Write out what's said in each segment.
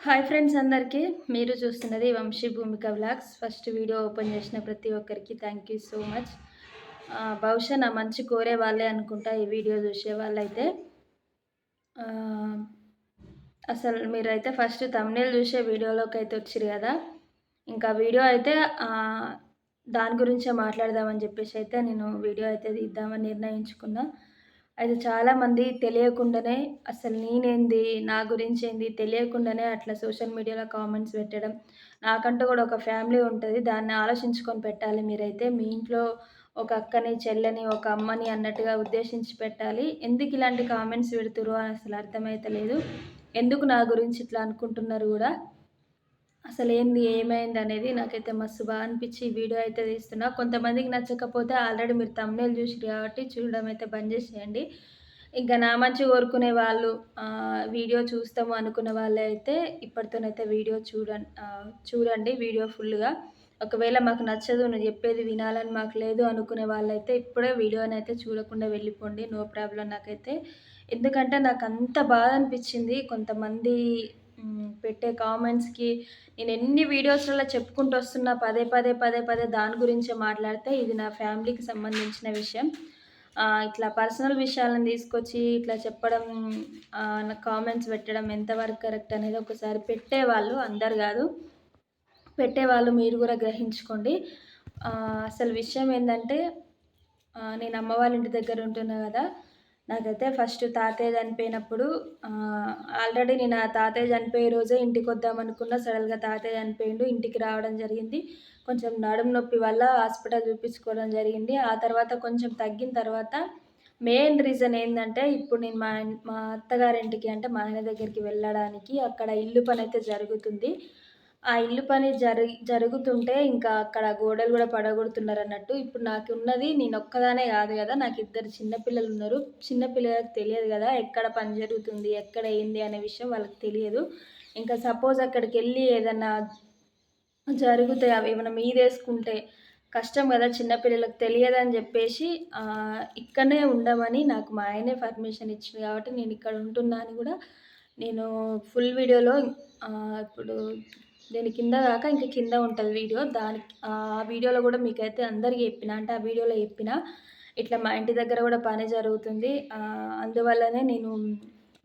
Hi friends అందరికీ. మీరు చూస్తున్నది వంశీ భూమిక వ్లాగ్స్. ఫస్ట్ వీడియో ఓపెన్ చేసిన ప్రతి ఒక్కరికి థ్యాంక్ యూ సో మచ్. బహుశా నా మంచి కోరే వాళ్ళే అనుకుంటా ఈ వీడియో చూసే వాళ్ళైతే. ఆహ్, అసలు మీరైతే ఫస్ట్ థంబ్‌నెయిల్ చూసే వీడియోలోకి అయితే వచ్చిర్రు కదా! ఇంకా వీడియో అయితే దాని గురించే మాట్లాడదామని చెప్పేసి అయితే నేను వీడియో అయితే తీద్దామని నిర్ణయించుకున్నా. అయితే చాలామంది తెలియకుండానే అసలు నేనేంది, నా గురించేంది తెలియకుండానే అట్లా సోషల్ మీడియాలో కామెంట్స్ పెట్టడం. నాకంటూ కూడా ఒక ఫ్యామిలీ ఉంటది. దాన్ని ఆలోచించుకొని పెట్టాలి మీరైతే. మీ ఇంట్లో ఒక అక్కని, చెల్లని, ఒక అమ్మని అన్నట్టుగా ఉద్దేశించి పెట్టాలి. ఎందుకు ఇలాంటి కామెంట్స్ పెడుతుర్రో అని అసలు అర్థమైతలేదు. ఎందుకు నా గురించి ఇట్లా అనుకుంటున్నారు గూడా. అసలేంది, ఏమైందనేది నాకైతే మస్తు అనిపిచ్చి ఈ వీడియో అయితే తీస్తున్నా. కొంతమందికి నచ్చకపోతే ఆల్రెడీ మీరు థంబ్‌నెయిల్ చూసిర్రు కాబట్టి చూడడం అయితే బంద్ చేసేయండి. ఇంకా నా మంచి కోరుకునే వాళ్ళు వీడియో చూస్తాము అనుకున్న వాళ్ళైతే ఇప్పటితోనైతే వీడియో చూడండి వీడియో ఫుల్‌గా. ఒకవేళ మాకు నచ్చదు, నువ్వు చెప్పేది వినాలని మాకు లేదు అనుకునే వాళ్ళైతే ఇప్పుడే వీడియోనైతే చూడకుండా వెళ్ళిపోండి. నో ప్రాబ్లమ్ నాకైతే. ఎందుకంటే నాకంత బాధ అనిపిచ్చింది కొంతమంది పెట్టే కామెంట్స్‌కి. నేనెన్ని వీడియోస్‌లలో చెప్పుకుంటూ వస్తున్నా పదే పదే దాని గురించే మాట్లాడితే, ఇది నా ఫ్యామిలీకి సంబంధించిన విషయం. ఇట్లా పర్సనల్ విషయాలను తీసుకొచ్చి ఇట్లా చెప్పడం, నాకు కామెంట్స్ పెట్టడం ఎంతవరకు కరెక్ట్ అనేది ఒకసారి పెట్టేవాళ్ళు, అందరు గాదు, పెట్టేవాళ్ళు మీరు గూడా గ్రహించుకోండి. అసలు విషయం ఏందంటే, నేను అమ్మ వాళ్ళ ఇంటి దగ్గర ఉంటున్నా గదా! నాకైతే ఫస్ట్ తాతయ్య చనిపోయినప్పుడు ఆల్రెడీ నేను ఆ తాతయ్య చనిపోయే రోజే ఇంటికొద్దామనుకున్న. సడన్‌గా తాతయ్య చనిపోయిండు. ఇంటికి రావడం జరిగింది. కొంచెం నడుము నొప్పి వల్ల హాస్పిటల్ చూపించుకోవడం జరిగింది. ఆ తర్వాత కొంచెం తగ్గిన తర్వాత మెయిన్ రీజన్ ఏందంటే, ఇప్పుడు నేను మా అత్తగారింటికి అంటే మా ఆయన దగ్గరికి వెళ్ళడానికి అక్కడ ఇల్లు పనైతే జరుగుతుంది. ఆ ఇల్లు పని జరుగుతుంటే ఇంకా అక్కడ గోడలు గూడా పడగొడుతున్నారన్నట్టు. ఇప్పుడు నాకున్నది నేనొక్కదాన్నే గాదు గదా! నాకిద్దరు చిన్న పిల్లలున్నారు. చిన్న పిల్లలకి తెలియదు గదా! ఎక్కడ పని జరుగుతుంది, ఎక్కడ ఏంది అనే విషయం వాళ్ళకి తెలియదు. ఇంకా సపోజ్ అక్కడికెళ్ళి ఏదన్నా జరిగితే అవేమన్నా మీదేసుకుంటే కష్టం గదా! చిన్న పిల్లలకి తెలియదని జెప్పేసి ఇక్కడనే ఉండమని నాకు మా ఆయనే పర్మిషన్ ఇచ్చిండు గాబట్టి నేనిక్కడ ఉంటున్నా అని గూడా నేను ఫుల్ వీడియోలో ఇప్పుడు దీని కింద గాక ఇంక కింద ఉంటది వీడియో. ఆ వీడియోలో గూడా మీకైతే అందరికి జెప్పిన. అంటే ఆ వీడియోలో జెప్పిన. ఇట్లా మా ఇంటి దగ్గర గూడా పని జరుగుతుంది. అందువల్లనే నేను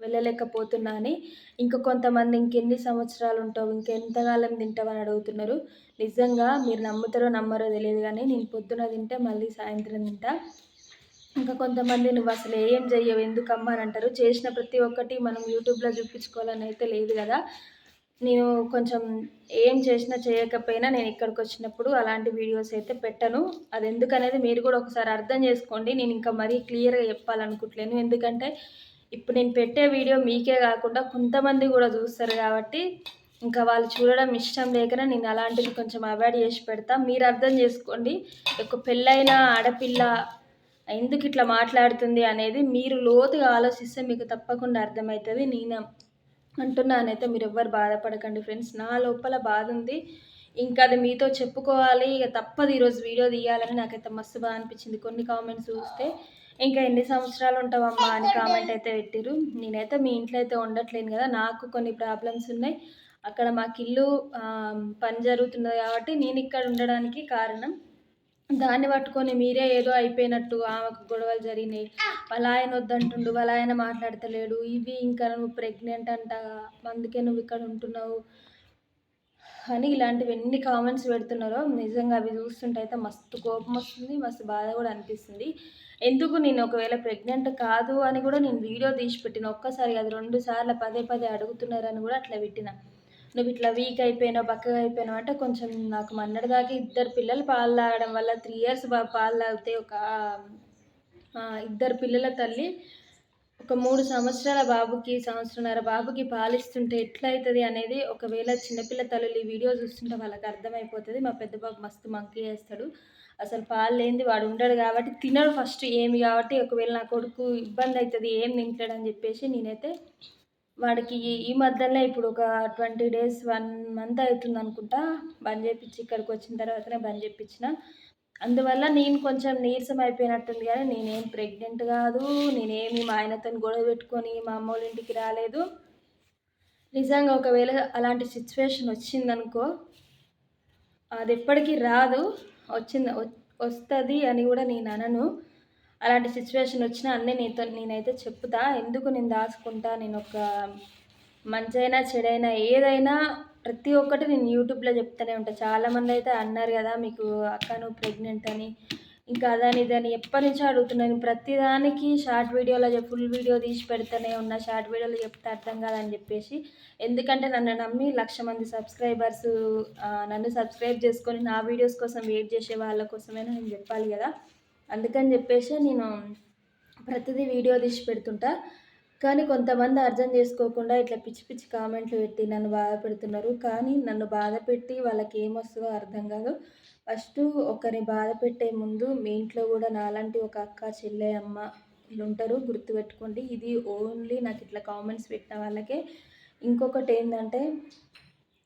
వెళ్ళలేకపోతున్నా అని. ఇంక కొంతమంది ఇంకెన్ని సంవత్సరాలుంటావు, ఇంకెంతకాలం తింటావని అడుగుతున్నారు. నిజంగా మీరు నమ్ముతారో నమ్మరో తెలీదు గానీ, నేను పొద్దున తింటే మళ్ళీ సాయంత్రం తింటా. ఇంకా కొంతమంది నువ్వసలు ఏం జెయ్యవు ఎందుకమ్మా అని అంటారు. చేసిన ప్రతి ఒక్కటి మనం యూట్యూబ్‌లో చూపించుకోవాలని అయితే లేదు గదా! నేను కొంచెం ఏం చేసినా చేయకపోయినా నేను ఇక్కడికొచ్చినప్పుడు అలాంటి వీడియోస్ అయితే పెట్టను. అదెందుకనేది మీరు గూడా ఒకసారి అర్థం జేసుకోండి. నేనింకా మరీ క్లియర్‌గా చెప్పాలనుకుంటలేను. ఎందుకంటే ఇప్పుడు నేను పెట్టే వీడియో మీకే గాకుండా కొంతమంది గూడా జూస్తారు గాబట్టి, ఇంకా వాళ్ళు చూడడం ఇష్టం లేకనే నేను అలాంటివి కొంచెం అవాయిడ్ జేసి పెడతా. మీరు అర్థం జేసుకోండి. ఒక పెళ్ళైన ఆడపిల్ల ఎందుకిట్లా మాట్లాడుతుంది అనేది మీరు లోతుగా ఆలోచిస్తే మీకు తప్పకుండా అర్థమైతది. నేను అంటున్నానైతే మీరెవ్వరు బాధపడకండి ఫ్రెండ్స్. నా లోపల బాధుంది. ఇంకా అది మీతో చెప్పుకోవాలి. ఇగ తప్పదు ఈరోజు వీడియో తీయాలని నాకైతే మస్తు అనిపించింది. కొన్ని కామెంట్స్ చూస్తే, "ఇంకా ఎన్ని సంవత్సరాలు ఉంటావమ్మా" అని కామెంట్ అయితే పెట్టిర్రు. నేనైతే మీ ఇంట్లో అయితే ఉండట్లేను గదా! నాకు కొన్ని ప్రాబ్లమ్స్ ఉన్నాయి. అక్కడ మాకిల్లు పని జరుగుతున్నది కాబట్టి నేనిక్కడ ఉండడానికి కారణం. దాన్ని పట్టుకొని మీరే ఏదో అయిపోయినట్టు ఆమెకు గొడవలు జరిగినాయి. వాళ్ళ ఆయన వద్దంటుండు, వాళ్ళ ఆయన మాట్లాడతలేడు. ఇవి ఇంకా నువ్వు ప్రెగ్నెంట్ అంట, అందుకే నువ్వు ఇక్కడ ఉంటున్నావు అని ఇలాంటివి ఎన్ని కామెంట్స్ పెడుతున్నారో నిజంగా అవి చూస్తుంటే అయితే మస్తు కోపం వస్తుంది. మస్తు బాధ కూడా అనిపిస్తుంది. ఎందుకు నేను ఒకవేళ ప్రెగ్నెంట్ కాదు అని కూడా నేను వీడియో తీసి పెట్టిన. ఒక్కసారి కాదు 2 సార్లు పదే అడుగుతున్నారని కూడా అట్లా పెట్టిన. నువ్వు ఇట్లా వీక్ అయిపోయినావు, బక్కగా అయిపోయినావు అంటే కొంచెం నాకు మొన్నటిదాకా ఇద్దరు పిల్లలు పాలు తాగడం వల్ల 3 ఇయర్స్ పాలు తాగితే ఇద్దరు పిల్లల తల్లి ఒక 3 సంవత్సరాల బాబుకి, సంవత్సరన్నర బాబుకి పాలిస్తుంటే ఎట్లయితది అనేది ఒకవేళ చిన్నపిల్ల తల్లులు ఈ వీడియో చూస్తుంటే వాళ్ళకి అర్థమైపోతది. మా పెద్ద బాబు మస్తు మంకీ చేస్తాడు. అసలు పాలు లేనిది వాడు ఉండడు కాబట్టి తినడు ఫస్ట్ ఏమి కాబట్టి ఒకవేళ నా కొడుకు ఇబ్బంది అయితది ఏం తింటాడని చెప్పేసి నేనైతే వాడికి ఈ మధ్యలనే ఇప్పుడు ఒక 20 డేస్, 1 మంత్ అవుతుందనుకుంటా బంద్ చేపిచ్చి ఇక్కడికొచ్చిన తర్వాతనే బంద్ చేపిచ్చిన. అందువల్ల నేను కొంచెం నీరసం అయిపోయినట్టుంది గానీ నేనేం ప్రెగ్నెంట్ గాదు. నేనేమి మా ఆయనతోని గొడవ పెట్టుకొని మా అమ్మోళ్ళ ఇంటికి రాలేదు. నిజంగా ఒకవేళ అలాంటి సిచ్యువేషన్ వచ్చిందనుకో, అదెప్పటికి రాదు. వచ్చింది వస్తది అని గూడా నేననను. అలాంటి సిచ్యువేషన్ వచ్చినా అన్నీ నేనైతే చెప్పుతా. ఎందుకు నేను దాసుకుంటా? నేనొక మంచైనా, చెడైనా ఏదైనా ప్రతి ఒక్కటి నేను యూట్యూబ్‌లో చెప్తూనే ఉంటా. చాలామందయితే అన్నారు గదా! మీకు అక్క నువ్వు ప్రెగ్నెంట్ అని. ఇంకా అదని, ఇదని ఎప్పటినుంచో అడుగుతున్నారు. నేను ప్రతిదానికి షార్ట్ వీడియోలో ఫుల్ వీడియో తీసి పెడతనే ఉన్నా. షార్ట్ వీడియోలో చెప్తే అర్థం కాదని చెప్పేసి. ఎందుకంటే నన్ను నమ్మి 1,00,000 మంది సబ్స్క్రైబర్స్ నన్ను సబ్స్క్రైబ్ చేసుకొని నా వీడియోస్ కోసం వెయిట్ చేసే వాళ్ళ కోసమైనా నేను చెప్పాలి గదా! అందుకని చెప్పేసి నేను ప్రతిదీ వీడియో తీసి పెడుతుంటా. కానీ కొంతమంది అర్థం చేసుకోకుండా ఇట్లా పిచ్చి పిచ్చి కామెంట్లు పెట్టి నన్ను బాధపెడుతున్నారు. కానీ నన్ను బాధపెట్టి వాళ్ళకేమొస్తదో అర్థం కాదు. ఫస్టు ఒకరిని బాధపెట్టే ముందు మీ ఇంట్లో గూడా నాలాంటి ఒక అక్క, చెల్లె, అమ్మ వీళ్ళుంటారు గుర్తుపెట్టుకోండి. ఇది ఓన్లీ నాకిట్లా కామెంట్స్ పెట్టిన వాళ్ళకే. ఇంకొకటేందంటే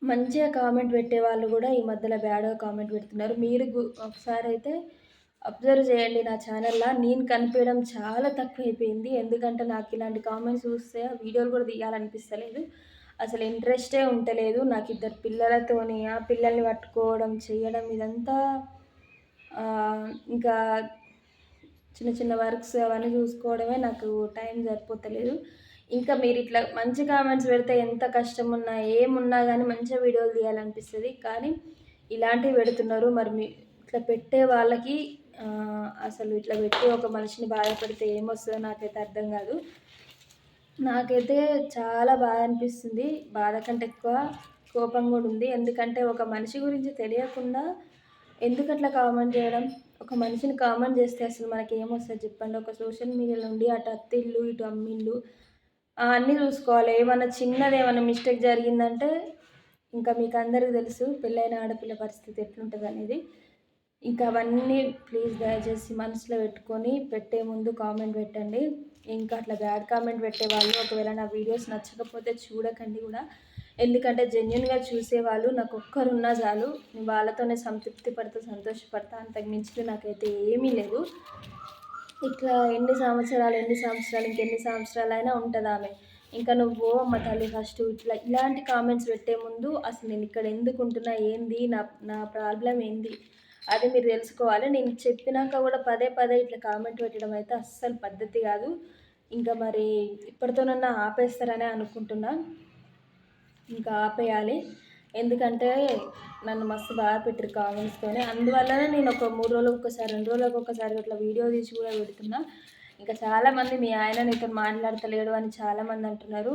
మంచిగా కామెంట్ పెట్టేవాళ్ళు గూడా ఈ మధ్యలో బ్యాడ్‌గా కామెంట్ పెడుతున్నారు. మీరు ఒకసారయితే అబ్జర్వ్ చేయండి నా ఛానల్‌లో. నేను కనిపియడం చాలా తక్కువైపోయింది. ఎందుకంటే నాకిలాంటి కామెంట్స్ చూస్తే ఆ వీడియోలు కూడా తీయాలనిపిస్తలేదు. అసలు ఇంట్రెస్టే ఉంటలేదు. నాకిద్దరు పిల్లలతోని ఆ పిల్లల్ని పట్టుకోవడం, చేయడం ఇదంతా ఇంకా చిన్న చిన్న వర్క్స్ అవన్నీ చూసుకోవడమే నాకు టైం సరిపోతలేదు. ఇంకా మీరిట్లా మంచి కామెంట్స్ పెడితే ఎంత కష్టమున్నా, ఏమున్నా గానీ మంచిగా వీడియోలు తీయాలనిపిస్తది. కానీ ఇలాంటివి పెడుతున్నారు. మరి ఇట్లా పెట్టే వాళ్ళకి అసలు ఇట్లా పెట్టి ఒక మనిషిని బాధపెడితే ఏమొస్తదో నాకైతే అర్థం కాదు. నాకైతే చాలా బాధ అనిపిస్తుంది. బాధ కంటే ఎక్కువ కోపం కూడా ఉంది. ఎందుకంటే ఒక మనిషి గురించి తెలియకుండా ఎందుకట్లా కామెంట్ చేయడం? ఒక మనిషిని కామెంట్ చేస్తే అసలు మనకేమొస్తది చెప్పండి? ఒక సోషల్ మీడియాలో ఉండి అటు అత్తిల్లు, ఇటు అమ్మిల్లు అన్నీ చూసుకోవాలి. ఏమన్నా చిన్నదేమన్నా మిస్టేక్ జరిగిందంటే ఇంకా మీకందరికీ తెలుసు పెళ్ళైన ఆడపిల్ల పరిస్థితి ఎట్లుంటదనేది. ఇంకా అవన్నీ ప్లీజ్ దయచేసి మనసులో పెట్టుకొని పెట్టే ముందు కామెంట్ పెట్టండి. ఇంకా అట్లా బ్యాడ్ కామెంట్ పెట్టేవాళ్ళు ఒకవేళ నా వీడియోస్ నచ్చకపోతే చూడకండి కూడా. ఎందుకంటే జెన్యూన్‌గా చూసేవాళ్ళు నాకొక్కరున్నా చాలు. నేను వాళ్ళతోనే సంతృప్తి పడతా, సంతోషపడతా. అంతకు మించింది నాకైతే ఏమీ లేదు. ఇట్లా ఎన్ని సంవత్సరాలు ఇంకెన్ని సంవత్సరాలైనా ఉంటదామె. ఇంకా నువ్వు అమ్మ తల్లి ఫస్టు ఇలాంటి కామెంట్స్ పెట్టే ముందు అసలు నేను ఇక్కడ ఎందుకుంటున్నా? ఏంది? నా ప్రాబ్లమ్ ఏంది? అది మీరు తెలుసుకోవాలి. నేను చెప్పినాక కూడా పదే పదే ఇట్లా కామెంట్ పెట్టడం అయితే అస్సలు పద్ధతి కాదు. ఇంకా మరి ఇప్పటితోనన్నా ఆపేస్తారనే అనుకుంటున్నా. ఇంకా ఆపేయాలి. ఎందుకంటే నన్ను మస్తు బాధ పెట్టిర్రు కామెంట్స్‌తోని. అందువల్లనే నేను ఒక 3 రోజులకొకసారి, 2 రోజులకొకసారి అట్లా వీడియో తీసి కూడా పెడుతున్నా. ఇంకా చాలామంది మీ ఆయన నీతోని మాట్లాడతలేడు అని చాలామంది అంటున్నారు.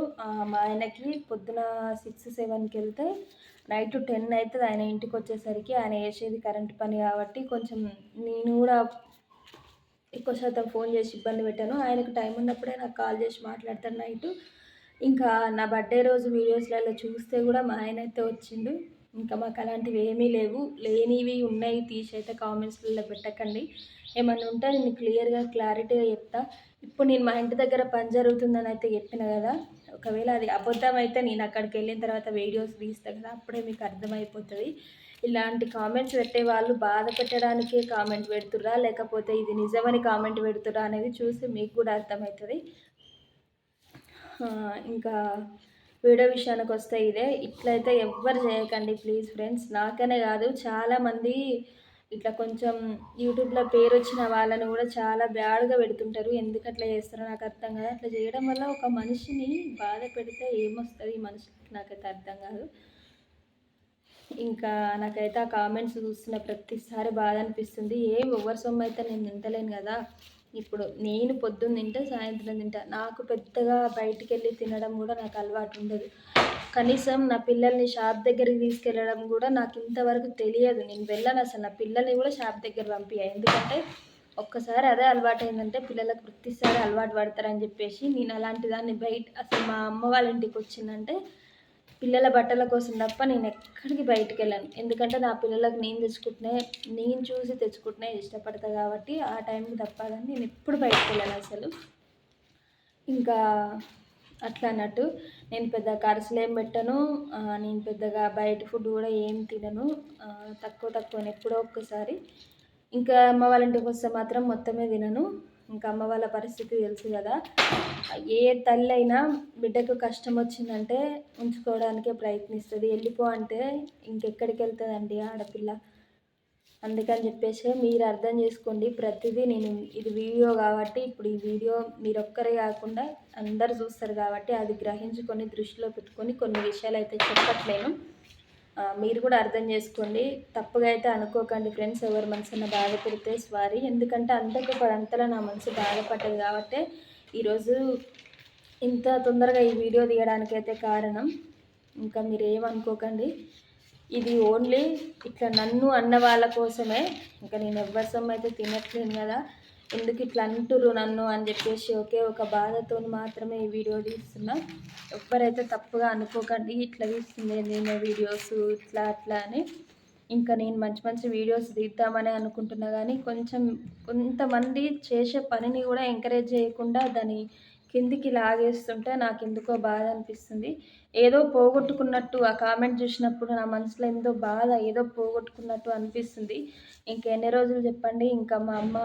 మా ఆయనకి పొద్దున 6, 7కి వెళ్తే నైట్ 10 అయితది ఆయన ఇంటికొచ్చేసరికి. ఆయన చేసేది కరెంట్ పని కాబట్టి కొంచెం నేను కూడా ఎక్కువ శాతం ఫోన్ చేసి ఇబ్బంది పెట్టాను. ఆయనకు టైం ఉన్నప్పుడే నాకు కాల్ చేసి మాట్లాడతారు నైటు. ఇంకా నా బర్త్‌డే రోజు వీడియోస్‌లలో చూస్తే కూడా మా ఆయనైతే వచ్చిండు. ఇంకా మాకు అలాంటివి ఏమీ లేవు. లేనివి ఉన్నాయి తీసైతే కామెంట్స్‌లలో పెట్టకండి. ఏమన్నా ఉంటే నేను క్లియర్‌గా క్లారిటీగా చెప్తా. ఇప్పుడు నేను మా ఇంటి దగ్గర పని జరుగుతుందని అయితే చెప్పిన కదా! ఒకవేళ అది అబద్ధం అయితే నేను అక్కడికి వెళ్ళిన తర్వాత వీడియోస్ తీస్తా కదా! అప్పుడే మీకు అర్థమైపోతది. ఇలాంటి కామెంట్స్ పెట్టేవాళ్ళు బాధ పెట్టడానికే కామెంట్ పెడుతుర్రా? లేకపోతే ఇది నిజమని కామెంట్ పెడుతుర్రా? అనేది చూసి మీకు కూడా అర్థమవుతది. ఇంకా వీడియో విషయానికొస్తే ఇదే. ఇట్లయితే ఎవ్వరు చేయకండి ప్లీజ్ ఫ్రెండ్స్. నాకనే కాదు చాలామంది ఇట్లా కొంచెం యూట్యూబ్‌లో పేరొచ్చిన వాళ్ళని కూడా చాలా బ్యాడ్‌గా పెడుతుంటారు. ఎందుకట్లా చేస్తారో నాకు అర్థం కాదు. అట్లా చేయడం వల్ల ఒక మనిషిని బాధ పెడితే ఏమొస్తది ఈ మనిషికి నాకైతే అర్థం కాదు. ఇంకా నాకైతే ఆ కామెంట్స్ చూస్తున్న ప్రతిసారి బాధ అనిపిస్తుంది. ఎవరి సొమ్ము అయితే నేను తింటలేను కదా! ఇప్పుడు నేను పొద్దున్న తింటే సాయంత్రం తింటా. నాకు పెద్దగా బయటికెళ్ళి తినడం కూడా నాకు అలవాటు ఉండదు. కనీసం నా పిల్లల్ని షాప్ దగ్గరికి తీసుకెళ్ళడం కూడా నాకు ఇంతవరకు తెలియదు. నేను వెళ్ళను అసలు. నా పిల్లల్ని కూడా షాప్ దగ్గర పంపియా. ఎందుకంటే ఒక్కసారి అదే అలవాటయిందంటే పిల్లలకు ప్రతిసారి అలవాటు పడతారని చెప్పేసి నేను అలాంటి దాన్ని అసలు మా అమ్మ వాళ్ళ ఇంటికి వచ్చిందంటే పిల్లల బట్టల కోసం తప్ప నేను ఎక్కడికి బయటికెళ్ళను. ఎందుకంటే నా పిల్లలకు నేను చూసి తెచ్చుకుంటేనే ఇష్టపడతా కాబట్టి ఆ టైంకి తప్ప కానీ నేను ఎప్పుడు బయటికెళ్ళను అసలు. ఇంకా అట్లా అన్నట్టు నేను పెద్ద ఖర్చులేం పెట్టను. నేను పెద్దగా బయట ఫుడ్ కూడా ఏం తినను. తక్కువనే ఎప్పుడో ఒక్కసారి. ఇంకా అమ్మ వాళ్ళ ఇంటికి వస్తే మాత్రం మొత్తమే తినను. ఇంకా అమ్మ వాళ్ళ పరిస్థితి తెలుసు కదా. ఏ తల్లి అయినా బిడ్డకు కష్టం వచ్చిందంటే ఉంచుకోవడానికే ప్రయత్నిస్తుంది. వెళ్ళిపో అంటే ఇంకెక్కడికి వెళ్తుందండి ఆడపిల్ల. అందుకని చెప్పేసి మీరు అర్థం చేసుకోండి. ప్రతిదీ నేను ఇది వీడియో కాబట్టి ఇప్పుడు ఈ వీడియో మీరు ఒక్కరే కాకుండా అందరు చూస్తారు కాబట్టి అది గ్రహించుకొని దృష్టిలో పెట్టుకొని కొన్ని విషయాలు అయితే చెప్పట్లేను. మీరు కూడా అర్థం చేసుకోండి. తప్పుగా అయితే అనుకోకండి ఫ్రెండ్స్. ఎవరి మనసున్న బాధ పెడితే సారీ. ఎందుకంటే అంతలా నా మనసు బాధపడ్డది కాబట్టి ఈరోజు ఇంత తొందరగా ఈ వీడియో తీయడానికి అయితే కారణం. ఇంకా మీరు ఏమనుకోకండి. ఇది ఓన్లీ ఇట్లా నన్ను అన్న వాళ్ళ కోసమే. ఇంకా నేను ఎవ్వరి సొమ్ము అయితే తినట్లేను కదా, ఎందుకు ఇట్లా అంటుర్రు నన్ను అని చెప్పేసి ఒకే ఒక బాధతో మాత్రమే ఈ వీడియో తీస్తున్నా. ఎవ్వరైతే తప్పుగా అనుకోకండి, ఇట్లా తీస్తుంది నేను వీడియోస్ ఇట్లా అట్లా అని. ఇంకా నేను మంచి మంచి వీడియోస్ తీద్దామని అనుకుంటున్నా కానీ కొంతమంది చేసే పనిని కూడా ఎంకరేజ్ చేయకుండా దాన్ని కిందికి లాగేస్తుంటే నాకు ఎందుకో బాధ అనిపిస్తుంది. ఏదో పోగొట్టుకున్నట్టు ఆ కామెంట్ చూసినప్పుడు నా మనసులో ఎంతో బాధ, ఏదో పోగొట్టుకున్నట్టు అనిపిస్తుంది. ఇంకెన్ని రోజులు చెప్పండి. ఇంకా మా అమ్మ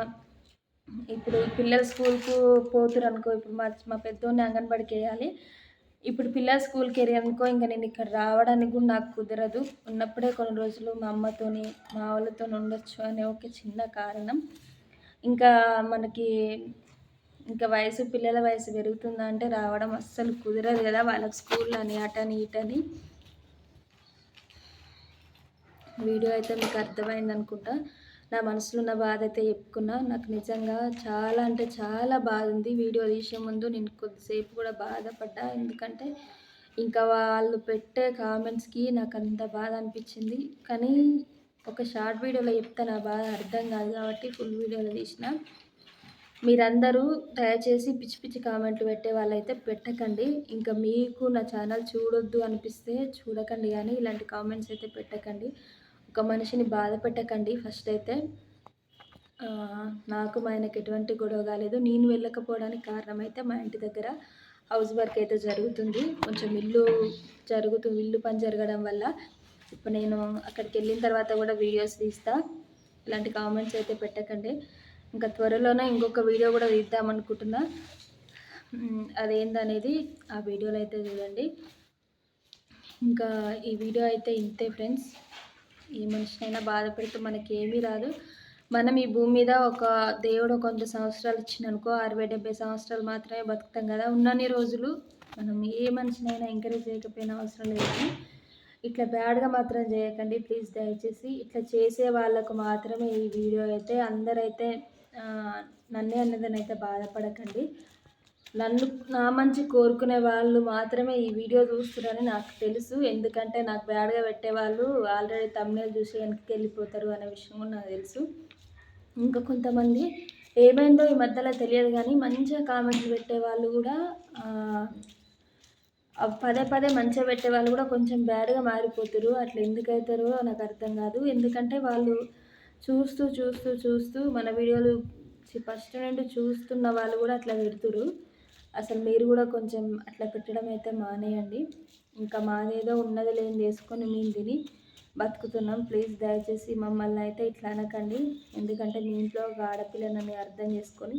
ఇప్పుడు పిల్లలు స్కూల్కు పోతురు అనుకో, ఇప్పుడు మా పెద్దోడిని అంగన్వాడికి వేయాలి. ఇప్పుడు పిల్లలు స్కూల్కి వెళ్ళారనుకో, ఇంకా నేను ఇక్కడ రావడానికి కూడా నాకు కుదరదు. ఉన్నప్పుడే కొన్ని రోజులు మా అమ్మతోని మా వాళ్ళతో ఉండొచ్చు అనే ఒక చిన్న కారణం. ఇంకా మనకి ఇంకా పిల్లల వయసు పెరుగుతుందా అంటే రావడం అస్సలు కుదరదు కదా, వాళ్ళకి స్కూల్ అని అటని ఇటని. వీడియో అయితే మీకు అర్థమైంది అనుకుంటా. నా మనసులో ఉన్న బాధ అయితే చెప్పుకున్నా. నాకు నిజంగా చాలా అంటే చాలా బాధ ఉంది. వీడియో తీసే ముందు నేను కొద్దిసేపు కూడా బాధపడ్డా. ఎందుకంటే ఇంకా వాళ్ళు పెట్టే కామెంట్స్కి నాకు అంత బాధ అనిపించింది. కానీ ఒక షార్ట్ వీడియోలో చెప్తే నా బాధ అర్థం కాదు కాబట్టి ఫుల్ వీడియోలో తీసిన. మీరందరూ దయచేసి పిచ్చి పిచ్చి కామెంట్లు పెట్టే వాళ్ళైతే పెట్టకండి. ఇంకా మీకు నా ఛానల్ చూడొద్దు అనిపిస్తే చూడకండి, కానీ ఇలాంటి కామెంట్స్ అయితే పెట్టకండి. ఒక మనిషిని బాధ పెట్టకండి. ఫస్ట్ అయితే నాకు మా ఆయనకి ఎటువంటి గొడవ కాలేదు. నేను వెళ్ళకపోవడానికి కారణం అయితే మా ఇంటి దగ్గర హౌస్ వర్క్ అయితే జరుగుతుంది. కొంచెం ఇల్లు పని జరగడం వల్ల ఇప్పుడు నేను అక్కడికి వెళ్ళిన తర్వాత కూడా వీడియోస్ తీస్తా. ఇలాంటి కామెంట్స్ అయితే పెట్టకండి. ఇంకా త్వరలోనే ఇంకొక వీడియో కూడా తీద్దామనుకుంటున్నా. అదేందనేది ఆ వీడియోలో అయితే చూడండి. ఇంకా ఈ వీడియో అయితే ఇంతే ఫ్రెండ్స్. ఏ మనిషినైనా బాధ పెడితే మనకి ఏమీ రాదు. మనం ఈ భూమి మీద ఒక దేవుడు కొంత సంవత్సరాలు ఇచ్చిననుకో 60-70 సంవత్సరాలు మాత్రమే బతుకుతాం కదా. ఉన్నన్ని రోజులు మనం ఏ మనిషినైనా ఎంకరేజ్ చేయకపోయినా అవసరం లేదు, కానీ ఇట్లా బ్యాడ్గా మాత్రం చేయకండి ప్లీజ్. దయచేసి ఇట్లా చేసే వాళ్ళకు మాత్రమే ఈ వీడియో అయితే. అందరైతే నన్నే అన్నదని అయితే బాధపడకండి. నా మంచి కోరుకునే వాళ్ళు మాత్రమే ఈ వీడియో చూస్తున్నారని నాకు తెలుసు. ఎందుకంటే నాకు బ్యాడ్గా పెట్టే వాళ్ళు ఆల్రెడీ thumbnail చూసి వెనక్కి వెళ్ళిపోతారు అనే విషయం కూడా నాకు తెలుసు. ఇంకా కొంతమంది ఏమైందో ఈ మధ్యలో తెలియదు కానీ మంచిగా కామెంట్లు పెట్టే వాళ్ళు కూడా పదే మంచిగా పెట్టే వాళ్ళు కూడా కొంచెం బ్యాడ్గా మారిపోతారు. అట్లా ఎందుకు అవుతారో నాకు అర్థం కాదు. ఎందుకంటే వాళ్ళు చూస్తూ మన వీడియోలు ఫస్ట్ నుండి చూస్తున్న వాళ్ళు కూడా అట్లా పెడుతురు. అసలు మీరు కూడా కొంచెం అట్లా పెట్టడం అయితే మానేయండి. ఇంకా మాదేదో ఉన్నది లేని వేసుకొని మేము తిని బతుకుతున్నాం. ప్లీజ్ దయచేసి మమ్మల్ని అయితే ఇట్లా అనకండి. ఎందుకంటే మీ ఇంట్లో ఒక ఆడపిల్లని అర్థం చేసుకొని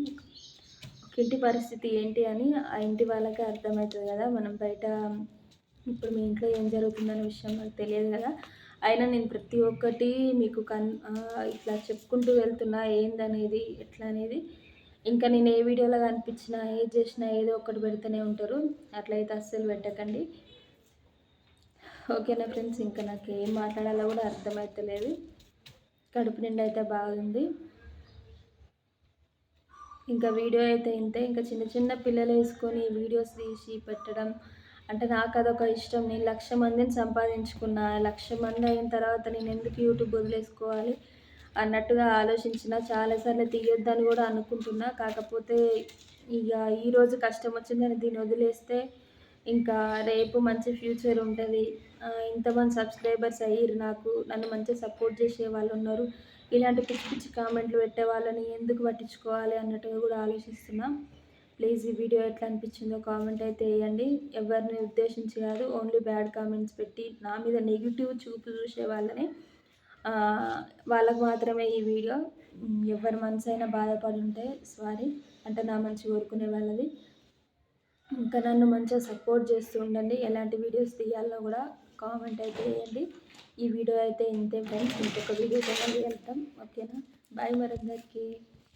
ఒక ఇంటి పరిస్థితి ఏంటి అని ఆ ఇంటి వాళ్ళకే అర్థమవుతుంది కదా. మనం బయట ఇప్పుడు మీ ఇంట్లో ఏం జరుగుతుందనే విషయం నాకు తెలియదు కదా. అయినా నేను ప్రతి ఒక్కటి మీకు ఇట్లా చెప్పుకుంటూ వెళ్తున్నా ఏందనేది ఎట్లా అనేది. ఇంకా నేను ఏ వీడియోలో కనిపించినా ఏది చేసినా ఏదో ఒకటి పెడుతూనే ఉంటారు. అట్లయితే అస్సలు పెట్టకండి. ఓకేనా ఫ్రెండ్స్. ఇంకా నాకు ఏం మాట్లాడాలో కూడా అర్థమవుతలేదు. కడుపు నిండా అయితే బాగుంది. ఇంకా వీడియో అయితే ఇంతే. ఇంకా చిన్న పిల్లలు వేసుకొని వీడియోస్ తీసి పెట్టడం అంటే నాకు అదొక ఇష్టం. నేను 1,00,000 మందిని సంపాదించుకున్నా, 1,00,000 మంది అయిన తర్వాత నేను ఎందుకు యూట్యూబ్ వదిలేసుకోవాలి అన్నట్టుగా ఆలోచించిన. చాలాసార్లు తీయొద్దని కూడా అనుకుంటున్నా. కాకపోతే ఇక ఈరోజు కష్టం వచ్చిందని దీన్ని వదిలేస్తే ఇంకా రేపు మంచి ఫ్యూచర్ ఉంటుంది. ఇంతమంది సబ్స్క్రైబర్స్ అయ్యారు, నన్ను మంచిగా సపోర్ట్ చేసే వాళ్ళు ఉన్నారు. ఇలాంటి పిచ్చి పిచ్చి కామెంట్లు పెట్టే వాళ్ళని ఎందుకు పట్టించుకోవాలి అన్నట్టుగా కూడా ఆలోచిస్తున్నా. ప్లీజ్ ఈ వీడియో ఎట్లా అనిపించిందో కామెంట్ అయితే వేయండి. ఎవరిని ఉద్దేశించి కాదు, ఓన్లీ బ్యాడ్ కామెంట్స్ పెట్టి నా మీద నెగిటివ్ చూపు చూసే వాళ్ళని వాళ్ళకు మాత్రమే ఈ వీడియో. ఎవరి మనసైనా బాధపడి ఉంటే సారీ, అంటే నా మంచి కోరుకునే వాళ్ళది. ఇంకా నన్ను మంచిగా సపోర్ట్ చేస్తూ ఉండండి. ఎలాంటి వీడియోస్ తీయాలో కూడా కామెంట్ అయితే చేయండి. ఈ వీడియో అయితే ఇంతే ఫ్రెండ్స్. ఇంకొక వీడియోతో మళ్ళీ వెళ్తాం. ఓకేనా? బాయ్ మరందరికీ.